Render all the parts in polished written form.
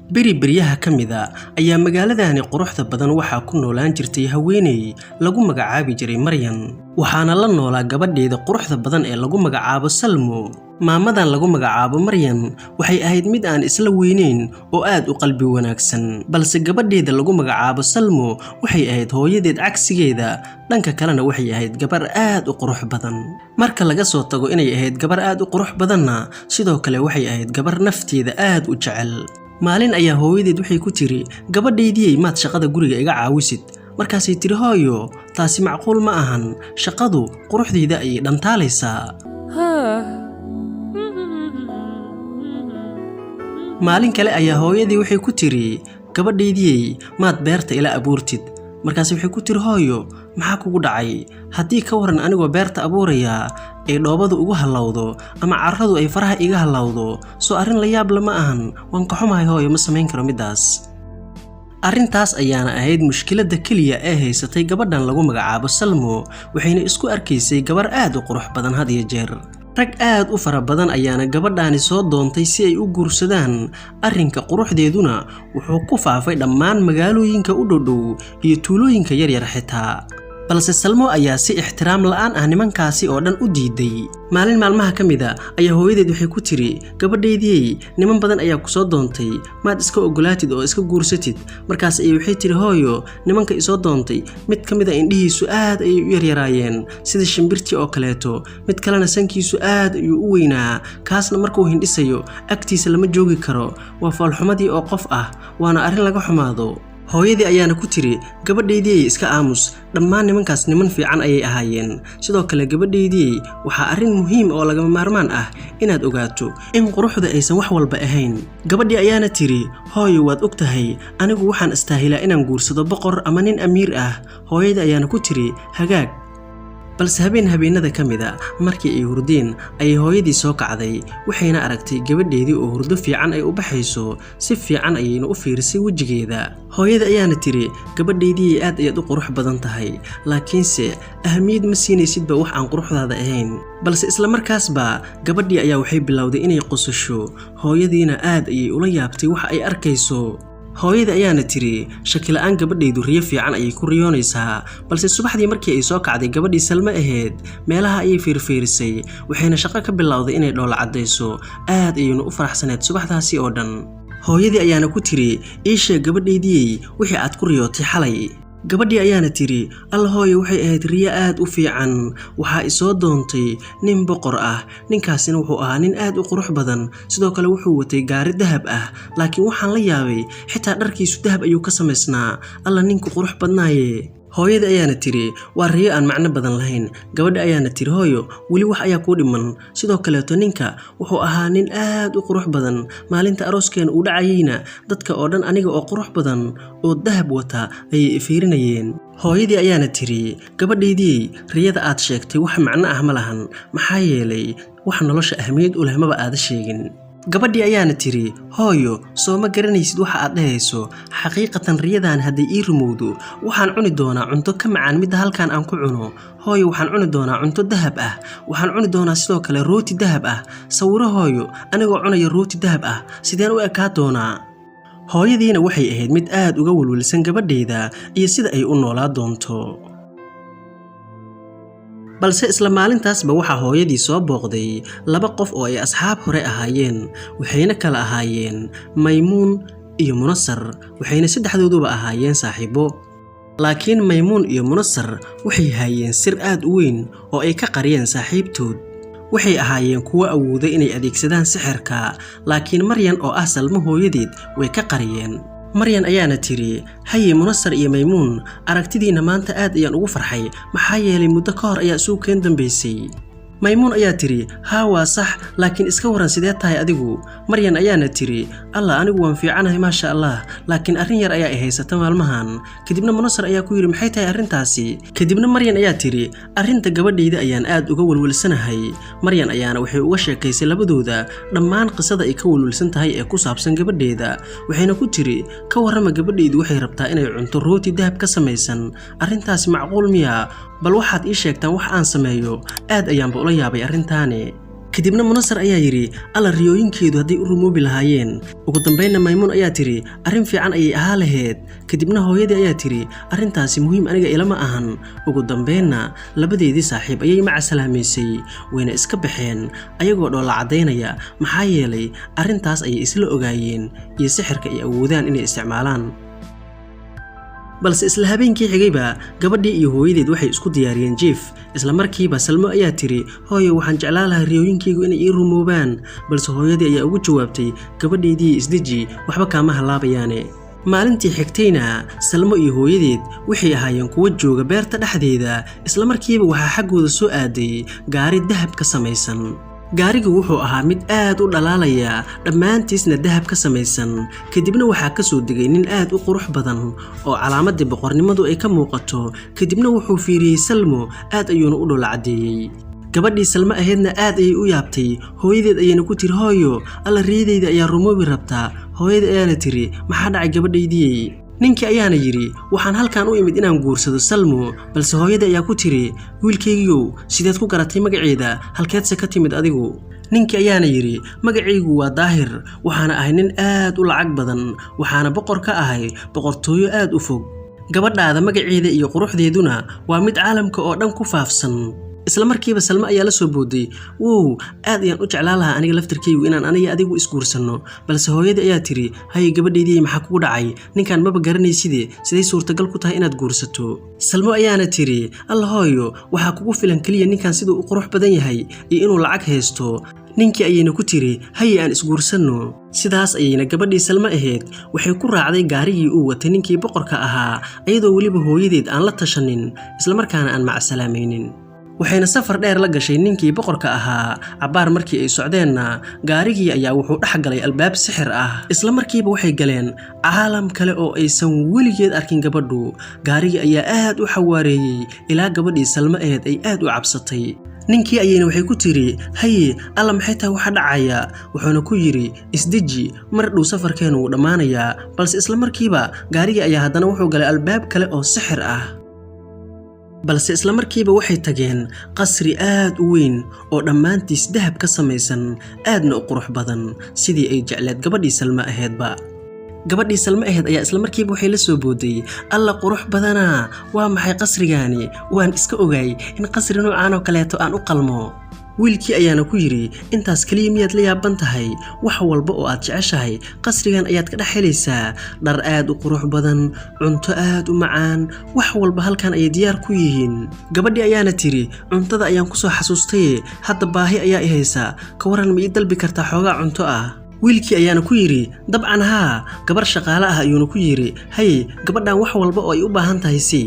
beri beryaha ka mid ah ayaa magaaladani quruxda badan waxaa ku noolaan jirtay haweeney lagu magacaabi jiray Maryan waxaana la noolaa gabadheeda quruxda badan ee lagu magacaabo Salmo. maamadan lagu magacaabo Maryan waxay ahayd mid aan isla weyneyn oo aad u qalbi wanaagsan, balse gabadheeda lagu magacaabo Salmo waxay ahayd hooyadeed cagsigeeda. dhanka kalena waxay ahayd gabar aad u qurux badan. marka laga soo tago inay ahayd gabar aad u qurux badanna, sidoo kale waxay ahayd gabar nafteeda aad u jecel. maalin ayaa hooyadeed waxay ku tiri, gabadheydii maad shaqada guriga iga caawisid. markaasay tiri, hooyo taasi macquul ma ahan, shaqadu quruxdeeda ayay dhantaalaysaa. maalin kale ayaa hooyadii waxay ku tiri, gabadheydii maad beerta ila abuurtid. markaas waxay ku tiri, hooyo maxaa kugu dhacay? haddii ka waran anigoo beerta abuuraya ee dhoobadu ugu halawdo ama carradu ay faraha iga halawdo, soo arrin la yaab lama ahan. waan ka xumahay hooyo, ma samayn karo midaas. arrintaas ayaana ahayd mushkiladda keliya ee haysatay gabadhan lagu magacaabo Salmo. waxayna isku arkaysay gabar aad u qurux badan had iyo jeer. rag aad u fara badan ayaana gabadhaani soo doontay si ay u guursadaan. arrinka quruxdeeduna wuxuu ku faafay dhammaan magaalooyinka u dhow iyo tuulooyinka yaryar xitaa. balse Salmo ayaa si ixtiraam la'aan ah nimankaasi oo dhan u diiday. maalin maalmaha ka mid ah ayaa hooyadeed waxay ku tiri, gabadheydii niman badan ayaa ku soo doontay, maad iska ogolaatid oo iska guursatid. markaas ayay waxay tiri, hooyo nimanka isoo doontay mid ka mid ah indhihiisu aad ayay u yaryaraayeen sida shimbirtii oo kaleeto, mid kalena sankiisu aad ayuu u weynaa, kaasna markuu hindhisayo agtiisa lama joogi karo. waa foolxumadii oo qof ah, waana arrin laga xumaado. hooyadii ayaana ku tiri, gabadheydii iska aamus, dhammaan nimankaas niman fiican ayay ahaayeen. sidoo kale gabadheydii waxaa arrin muhiim oo lagama maarmaan ah inaad ogaato in quruxda aysan wax walba ahayn. gabadhii ayaana tiri, hooyo waad og tahay anigu waxaan istaahilaa inaan guursado boqor ama nin amiir ah. hooyadii ayaana ku tiri, hagaag. balse habeenada ka mid ah markii ay hurdeen ayay hooyadii soo kacday. waxayna aragtay gabadheedii oo hurdo fiican ay u baxayso, si fiican ayayna u fiirisay wejigeeda. hooyada ayaana tiri, gabadheydii aad ayaad u qurux badan tahay, laakiinse ahamiyad ma siinaysidba wax aan quruxdaada ahayn. balse isla markaasba gabadhii ayaa waxay bilowday inay qosasho. hooyadiina aad ayay ula yaabtay waxa ay arkayso. hooyada ayaana tiri, shaki la'aan gabadhaydu riyo fiican ayay ku riyoonaysaa. balse subaxdii markii ay soo kacday gabadhii Salmo ahayd, meelaha ayay fiirfiirisay, waxayna shaqo ka bilowday inay dhoola caddayso. aad ayaynu u faraxsaneed subaxdaasi oo dhan. hooyadii ayaana ku tiri, ii sheeg gabadhaydii wixii aad ku riyootay xalay. gabadhii ayaana tiri, alla hooyo waxay ahayd riyo aad u fiican. waxaa isoo doontay nin boqor ah. ninkaasina wuxuu ahaa nin aad u qurux badan, sidoo kale wuxuu watay gaari dahab ah. laakiin waxaan la yaabay xitaa dharkiisu dahab ayuu ka samaysnaa. alla ninku qurux badnaaye. hooyada ayaana tiri, waa riyo aan macno badan lahayn. gabadha ayaana tiri, hooyo weli wax ayaa kuu dhiman. sidoo kaleeto ninka wuxuu ahaa nin aad u qurux badan. maalinta arooskeena uu dhacayeyna dadka oo dhan aniga oo qurux badan oo dahab wata ayay fiirinayeen. hooyadii ayaana tiri, gabadheydii riyada aad sheegtay wax macno ah ma lahan, maxaa yeelay wax nolosha ahmiyad u leh maba aada sheegin. gabadhii ayaana tiri, hooyo soo ma garanaysid waxa aad dhahayso. xaqiiqatan riyadan hadday ii rumowdo waxaan cuni doonaa cunto ka macaan midda halkan aan ku cuno. hooyo waxaan cuni doonaa cunto dahab ah. waxaan cuni doonaa sidoo kale rooti dahab ah. sawiro hooyo anigoo cunaya rooti dahab ah, sideen u ekaa doonaa? hooyadiina waxay ahayd mid aad uga welwelsan gabadheeda iyo sida ay u noolaa doonto. balse isla maalintaasba waxaa hooyadii soo booqday laba qof oo ay asxaab hore ahaayeen. waxayna kala ahaayeen Maymuun iyo Munasar. waxayna saddexdooduba ahaayeen saaxiibo. laakiin Maymuun iyo Munasar waxay haayeen sir aad u weyn oo ay ka qariyeen saaxiibtood. waxay ahaayeen kuwo awooday inay adeegsadaan sixirka, laakiin Maryan oo ah Salmo hooyadeed way ka qariyeen. Maryan ayaana tiri, haye Munasar iyo Maymuun, aragtidiina maanta aad ayaan ugu farxay, maxaa yeelay muddo ka hor ayaa isugu keen dambaysay. Maymuun ayaa tiri, haa waa sax, laakiin iska waran sidee tahay adigu? Maryan ayaana tiri, alla anigu waan fiicanahay maasha Allah, laakiin arrin yar ayaa i haysata maalmahan. kadibna Munasar ayaa ku yiri, maxay tahay arrintaasi? kadibna Maryan ayaa tiri, arrinta gabadhayda ayaan aad uga walwalsanahay. Maryan ayaana waxay uga sheekaysay labadooda dhammaan qisada ay ka walwalsan tahay ee ku saabsan gabadheeda. waxayna ku tiri, ka warrama gabadhaydu waxay rabtaa inay cunto rooti dahab ka samaysan. arrintaasi macquul miya? bal waxaad ii sheegtaan wax aan sameeyo. aad ayaanba ula yaabay arrintaani. kadibna Munasar ayaa yiri alla riyooyinkeedu haday u rumoobi lahaayeen ugu dambeynna Maymuun ayaa tiri arrin fiican ayay ahaa lahayd kadibna hooyadii ayaa tiri arrintaasi muhiim aniga ilama ahan ugu dambeynna labadeedii saaxiib ayay macasalaameysay wayna iska baxeen ayagoo dhoola cadeynaya maxaa yeelay arrintaas ayay isla ogaayeen iyo sixirka ay awoodaan inay isticmaalaan balse isla habeenkii xigayba gabadhii iyo hooyadeed waxay isku diyaariyeen jiif isla markiiba Salmo ayaa tiri hooyo waxaan jeclaan lahaa riyooyinkaygu inay ii rumoobaan balse hooyadii ayaa ugu jawaabtay gabadheedii isdeji waxba kaama halaabayaane maalintii xigtayna Salmo iyo hooyadeed waxay ahaayeen kuwa jooga beerta dhexdeeda isla markiiba waxaa xaggooda soo aaday gaari dahab ka samaysan gaarigu wuxuu ahaa mid aad u dhalaalaya dhammaantiisna dahab ka samaysan kadibna waxaa ka soo degay nin aad u qurux badan oo calaamadii boqornimadu ay ka muuqato kadibna wuxuu fiiriyay Salmo aad ayuuna u dhoola cadeeyay gabadhii Salmo ahaydna aad ayay u yaabtay hooyadeed ayayna ku tiri hooyo alla riyadeyda ayaa rumoobi rabtaa hooyada ayaana tiri maxaa dhacay gabadhaydii ninkii ayaana yiri waxaan halkaan u imid inaan guursado Salmo balse hooyada ayaa ku tiri wiilkaygiiyow sideed ku garatay magaceeda halkeedse ka timid adigu ninkii ayaana yiri magacaygu waa Daahir waxaana ahay nin aad u lacag badan waxaana boqor ka ahay boqortooyo aad u fog gabadhaada magaceeda iyo quruxdeeduna waa mid caalamka oo dhan ku faafsan isla markiiba Salmo ayaa la soo booday wow aad ayaan u jeclaan lahaa aniga laftirkaygu inaan aniga adigu isguursano balse hooyada ayaa tiri hay gabadheedii maxaa kugu dhacay ninkan maba garanaysid sidee suurtagal ku tahay inaad guursato Salmo ayaana tiri alla hooyo waxaa kugu filan kaliya ninkan sidoo u qurux badan yahay iyo inuu lacag haysto ninkii ayayna ku tiri hay aan isguursano sidaas ayayna gabadhii Salmo ahayd waxay ku raacday gaarigii uu watay ninkii boqorka ahaa iyadoo waliba hooyadeed aan la tashanin isla markaana aan macasalaamaynin waxayna safar dheer la gashay ninkii boqorka ahaa cabaar markii ay socdeenna gaarigii ayaa wuxuu dhex galay albaab sixir ah isla markiiba waxay galeen caalam kale oo aysan weligeed arkin gabadhu gaarigii ayaa aad u xawaareeyay ilaa gabadhii Salmo ahayd ay aad u cabsatay ninkii ayayna waxay ku tiri haye alla maxay tahay waxa dhacaya wuxuuna ku yiri isdeji mar dhow safarkeenu wuu dhamaanayaa balse isla markiiba gaarigii ayaa haddana wuxuu galay albaab kale oo sixir ah balse isla markiiba waxay tageen qasri aad u weyn oo dhammaantiis dahab ka samaysan aadna u qurux badan sidii ay jecleed gabadhii Salmo ahaydba gabadhii Salmo ahayd ayaa isla markiiba waxay la soo booday alla qurux badana waa maxay qasrigaani waan iska ogaay in qasri noocan oo kaleeto aan u qalmo wiilkii ayaana ku yiri intaas kaliya miyaad la yaaban tahay wax walba oo aad jeceshahay qasrigan ayaad ka dhaxelaysaa dhar aad u qurux badan cunto aad u macaan wax walba halkan ay diyaar ku yihiin gabadhii ayaana tiri cuntada ayaan ku soo xasuustay hadda baahi ayaa i haysa ka waran ma ii dalbi kartaa xoogaa cunto ah wiilkii ayaana ku yiri dabcan haa gabar shaqaale ah ayuuna ku yiri hay gabadhan wax walba oo ay u baahan tahay si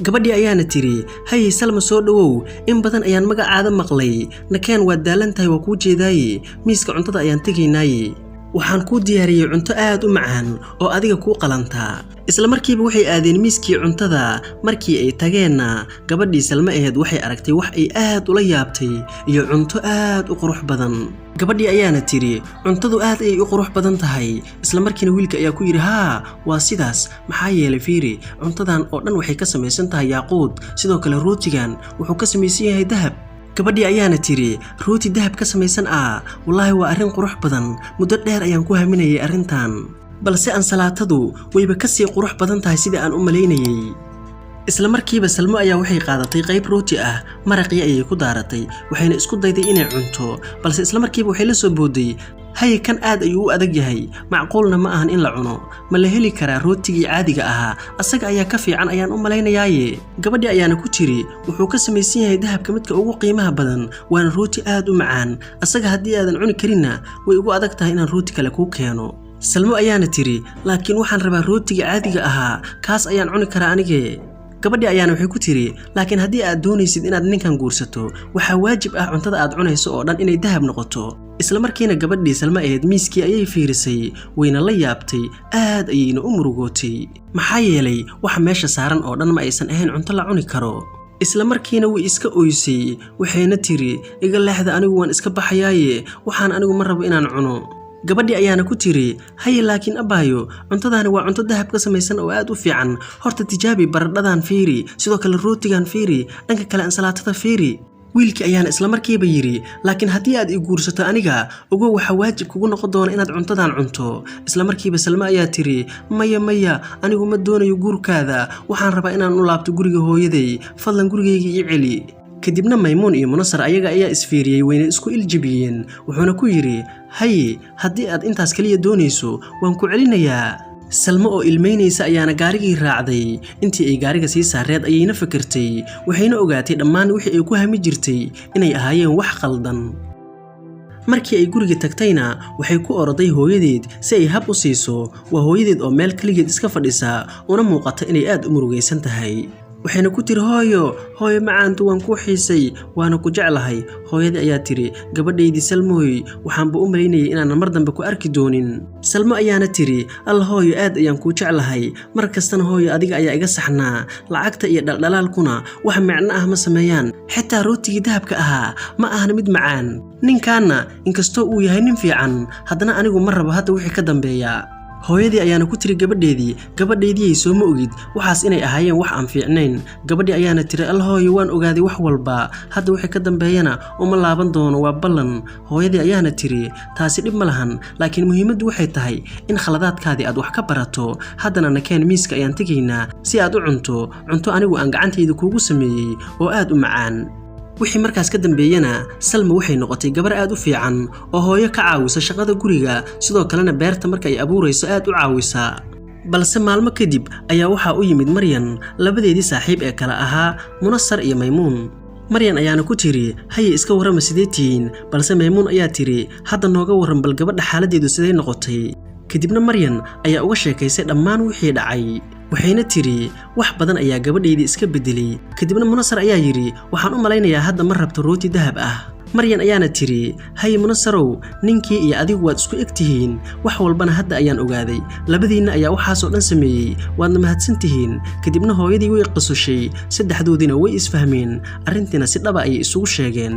gabadhii ayaana tiri hay Salmo soo dhawow in badan ayaan magacaada maqlay nakeen waa daalan tahay waa kuu jeedaaye miiska cuntada ayaan tegaynaaye waxaan ku diyaariyay cunto aad u macaan oo adiga ku qalanta isla markiiba waxay aadeen miiskii cuntada markii ay tageenna gabadhii Salmo ahayd waxay aragtay wax ay aad ula yaabtay iyo cunto aad u qurux badan gabadhii ayaana tiri cuntadu aad ay u qurux badan tahay isla markiina wiilka ayaa ku yiri haa waa sidaas maxaa yeelay fiiri cuntadan oo dhan waxay ka samaysan tahay yaaqud sidoo kale rootigan wuxuu ka samaysan yahay dahab gabadhii ayaana tiri rooti dahab ka samaysan wallahi waa arrin qurux badan muddo dheer ayaan ku haminayay arrintan balse ansalaatadu wayba ka sii qurux badan tahay sida aan u maleynayay isla markiiba Salmo ayaa waxay qaadatay qayb rooti ah maraqii ayay ku daaratay waxayna isku dayday inay cunto balse isla markiiba waxay la soo booday hay kan aad ayuu u adag yahay macquulna ma ahan in la cuno ma la heli karaa rootigii caadiga ahaa asaga ayaa ka fiican ayaan u maleynayaaye gabadhii ayaana ku tiri wuxuu ka samaysan yahay dahabka midka ugu qiimaha badan waana rooti aad u macaan asaga haddii aadan cuni karinna way ugu adag tahay inaan rooti kale kuu keeno Salmo ayaana tiri laakiin waxaan rabaa rootiga caadiga ahaa kaas ayaan cuni karaa anige gabadhii ayaana waxay ku tiri laakiin haddii aad doonaysid inaad ninkan guursato waxaa waajib ah cuntada aad cunayso oo dhan inay dahab noqoto isla markiina gabadhii Salmo ahayd miiskii ayay fiirisay wayna la yaabtay aad ayayna u murugootay maxaa yeelay waxa meesha saaran oo dhan ma aysan ahayn cunto la cuni karo isla markiina way iska ooysay waxayna tiri iga leexda anigu waan iska baxayaaye waxaan anigu ma rabo inaan cuno gabadhii ayaana ku tiri hay laakiin abaayo cuntadaani waa cunto dahab ka samaysan oo aad u fiican horta tijaabi baradhadan fiiri sidoo kale rootigan fiiri dhanka kale ansalaatada fiiri wiilkii ayaana isla markiiba yiri laakiin haddii aad i guursato aniga ogow waxa waajib kugu noqon doona inaad cuntadan cunto isla markiiba Salma ayaa tiri maya anigu ma doonayo guurkaada waxaan rabaa inaan u laabto guriga hooyaday fadlan gurigayga ii celi kadibna Maymuun iyo Munasar ayaga ayaa isfiiriyay wayna isku iljibiyeen wuxuuna ku yiri hay haddii aad intaas kaliya doonayso waan ku celinayaa Salma oo ilmeynaysa ayaana gaarigii raacday intii ay gaariga sii saareed ayayna fikirtay waxayna ogaatay dhammaan wixii ay ku hami jirtay inay ahaayeen wax qaldan markii ay guriga tagtayna waxay ku oroday hooyadeed si ay hab u siiso waa hooyadeed oo meel kaligeed iska fadhisa una muuqata inay aad u murugaysan tahay waxayna ku tiri hooyo macaantu waan ku xiisay waana ku jeclahay hooyadii ayaa tiri gabadhaydii Salmooy waxaanba u malaynayay inaan mar dambe ku arki doonin Salmo ayaana tiri alla hooyo aad ayaan ku jeclahay mar kastana hooyo adiga ayaa iga saxnaa lacagta iyo dhaldhalaalkuna wax macno ah ma sameeyaan xitaa rootigii dahabka ahaa ma ahna mid macaan ninkaana inkastoo uu yahay nin fiican haddana anigu ma rabo hadda wixii ka dambeeya hooyadii ayaana ku tiri gabadhaydii soo ma ogid waxaas inay ahaayeen wax aan fiicnayn gabadhii ayaana tiri alla hooyo waan ogaaday wax walba hadda wixii ka dambeeyana uma laaban doono waa ballan hooyadii ayaana tiri taasi dhib ma lahan laakiin muhiimaddu waxay tahay in khaladaadkaadii aad wax ka barato haddana nakeen miiska ayaan tegaynaa si aad u cunto anigu aan gacantayda kuugu sameeyey oo aad u macaan wixii markaas ka dambeeyana Salma waxay noqotay gabar aad u fiican oo hooyo ka caawisa shaqada guriga sidoo kalena beerta marka ay abuurayso aad u caawisa balse maalmo kadib ayaa waxa u yimid Maryan labadeedii saaxiib ee kala ahaa Munasar iyo Maymuun Maryan ayaana ku tiri hay iska warama sideetiin balse Maymuun ayaa tiri hadda nooga waran bal gabadha xaaladeedu sidee noqotay kadibna Maryan ayaa uga sheekaysay dhammaan wixii dhacay waxayna tiri wax badan ayaa gabadhaydii iska bedelay kadibna Munasar ayaa yiri waxaan u malaynayaa hadda ma rabto rooti dahab ah Maryan ayaana tiri hay Munasarow ninkii iyo adigu waad isku egtihiin wax walbana hadda ayaan ogaaday labadiina ayaa waxaas oo dhan sameeyay waadna mahadsantihiin kadibna hooyadii way qasoshay saddexdoodina way isfahmeen arrintiina si dhaba ay isugu sheegeen